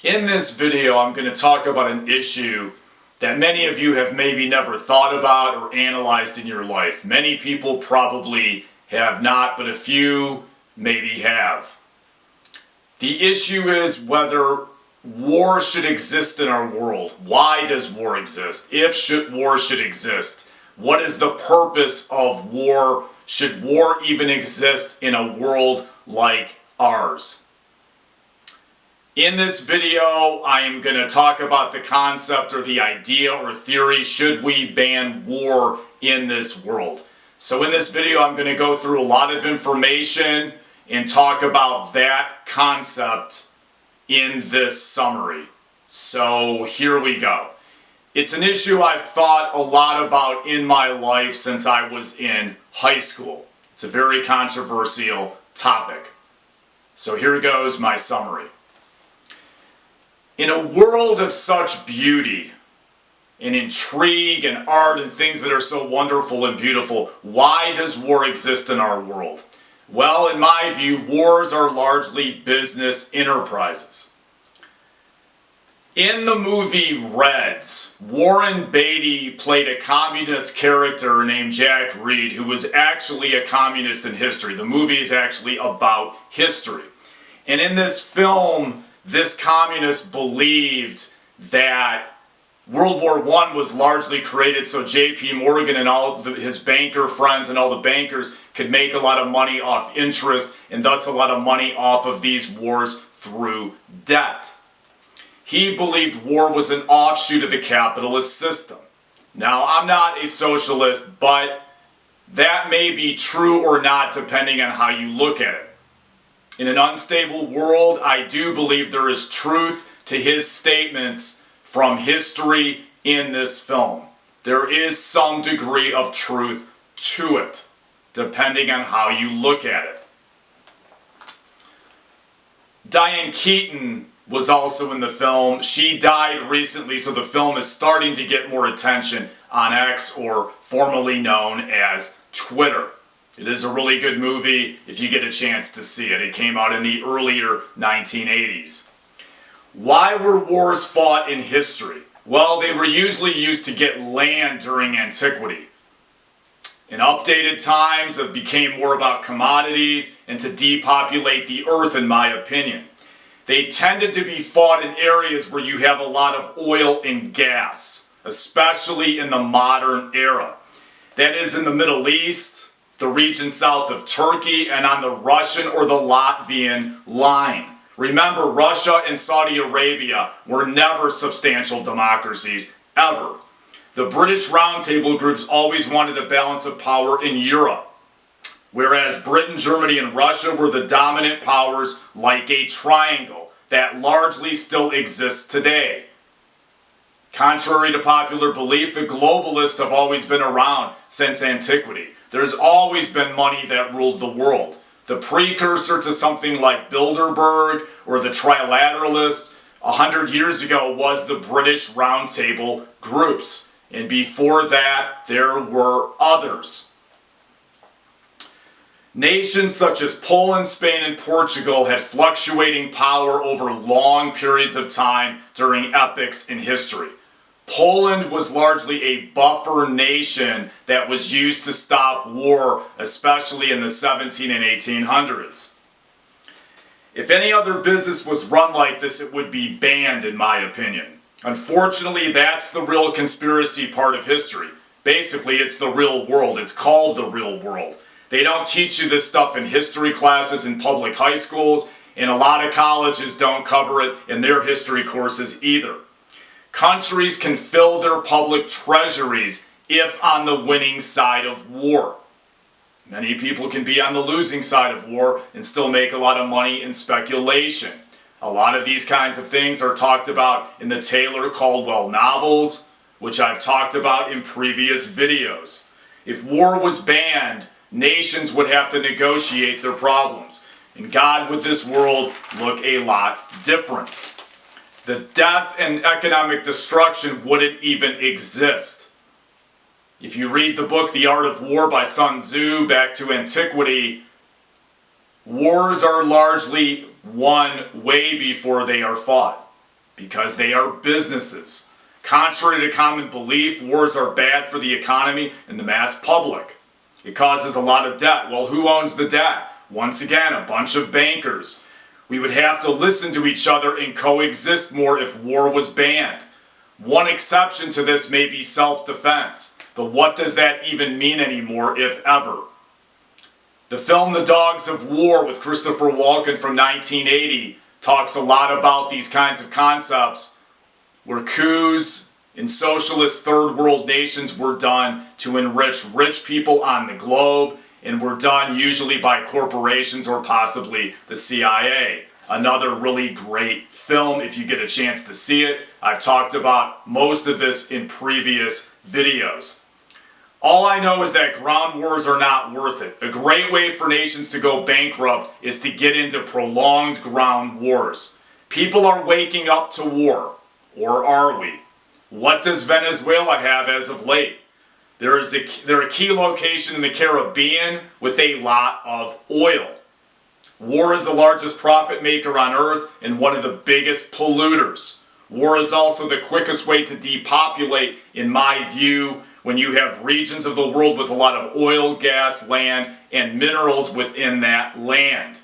In this video, I'm going to talk about an issue that many of you have maybe never thought about or analyzed in your life. Many people probably have not, but a few maybe have. The issue is whether war should exist in our world. Why does war exist? If war should exist, what is the purpose of war? Should war even exist in a world like ours? In this video, I am going to talk about the concept or the idea or theory, should we ban war in this world? So in this video, I'm going to go through a lot of information and talk about that concept in this summary. So here we go. It's an issue I've thought a lot about in my life since I was in high school. It's a very controversial topic. So here goes my summary. In a world of such beauty and intrigue and art and things that are so wonderful and beautiful, why does war exist in our world? Well, in my view, wars are largely business enterprises. In the movie Reds, Warren Beatty played a communist character named Jack Reed who was actually a communist in history. The movie is actually about history. And in this film, this communist believed that World War I was largely created so J.P. Morgan and all his banker friends and all the bankers could make a lot of money off interest and thus a lot of money off of these wars through debt. He believed war was an offshoot of the capitalist system. Now, I'm not a socialist, but that may be true or not depending on how you look at it. In an unstable world, I do believe there is truth to his statements from history in this film. There is some degree of truth to it, depending on how you look at it. Diane Keaton was also in the film. She died recently, so the film is starting to get more attention on X, or formerly known as Twitter. It is a really good movie if you get a chance to see it. It came out in the earlier 1980s. Why were wars fought in history? Well, they were usually used to get land during antiquity. In updated times, it became more about commodities and to depopulate the earth, in my opinion. They tended to be fought in areas where you have a lot of oil and gas, especially in the modern era. That is in the Middle East, the region south of Turkey, and on the Russian or the Latvian line. Remember, Russia and Saudi Arabia were never substantial democracies, ever. The British Roundtable groups always wanted a balance of power in Europe, whereas Britain, Germany, and Russia were the dominant powers, like a triangle that largely still exists today. Contrary to popular belief, the globalists have always been around since antiquity. There's always been money that ruled the world. The precursor to something like Bilderberg or the Trilateralists 100 years ago was the British Roundtable groups. And before that, there were others. Nations such as Poland, Spain, and Portugal had fluctuating power over long periods of time during epochs in history. Poland was largely a buffer nation that was used to stop war, especially in the 17 and 1800s. If any other business was run like this, it would be banned, in my opinion. Unfortunately, that's the real conspiracy part of history. Basically, it's the real world. It's called the real world. They don't teach you this stuff in history classes in public high schools, and a lot of colleges don't cover it in their history courses either. Countries can fill their public treasuries if on the winning side of war. Many people can be on the losing side of war and still make a lot of money in speculation. A lot of these kinds of things are talked about in the Taylor Caldwell novels, which I've talked about in previous videos. If war was banned, nations would have to negotiate their problems. And God, would this world look a lot different. The death and economic destruction wouldn't even exist. If you read the book The Art of War by Sun Tzu back to antiquity, wars are largely won way before they are fought. Because they are businesses. Contrary to common belief, wars are bad for the economy and the mass public. It causes a lot of debt. Well, who owns the debt? Once again, a bunch of bankers. We would have to listen to each other and coexist more if war was banned. One exception to this may be self-defense. But what does that even mean anymore, if ever? The film The Dogs of War with Christopher Walken from 1980 talks a lot about these kinds of concepts where coups in socialist third world nations were done to enrich rich people on the globe, and were done usually by corporations or possibly the CIA. Another really great film if you get a chance to see it. I've talked about most of this in previous videos. All I know is that ground wars are not worth it. A great way for nations to go bankrupt is to get into prolonged ground wars. People are waking up to war. Or are we? What does Venezuela have as of late? They're a key location in the Caribbean with a lot of oil. War is the largest profit maker on earth and one of the biggest polluters. War is also the quickest way to depopulate, in my view, when you have regions of the world with a lot of oil, gas, land, and minerals within that land.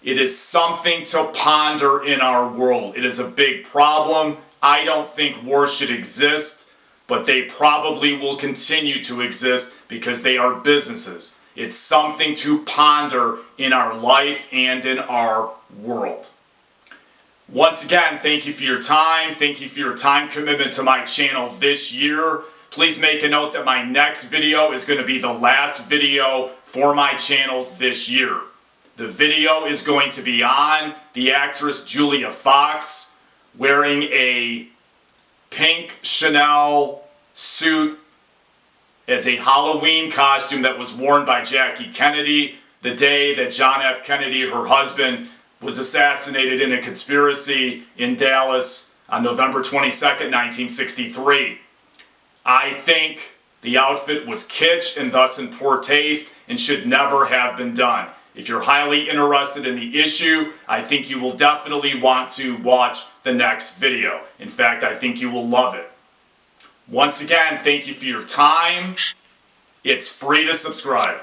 It is something to ponder in our world. It is a big problem. I don't think war should exist, but they probably will continue to exist because they are businesses. It's something to ponder in our life and in our world. Once again, thank you for your time. Thank you for your time commitment to my channel this year. Please make a note that my next video is going to be the last video for my channels this year. The video is going to be on the actress Julia Fox wearing a pink Chanel suit as a Halloween costume that was worn by Jackie Kennedy the day that John F. Kennedy, her husband, was assassinated in a conspiracy in Dallas on November 22nd, 1963. I think the outfit was kitsch and thus in poor taste and should never have been done. If you're highly interested in the issue, I think you will definitely want to watch the next video. In fact, I think you will love it. Once again, thank you for your time. It's free to subscribe.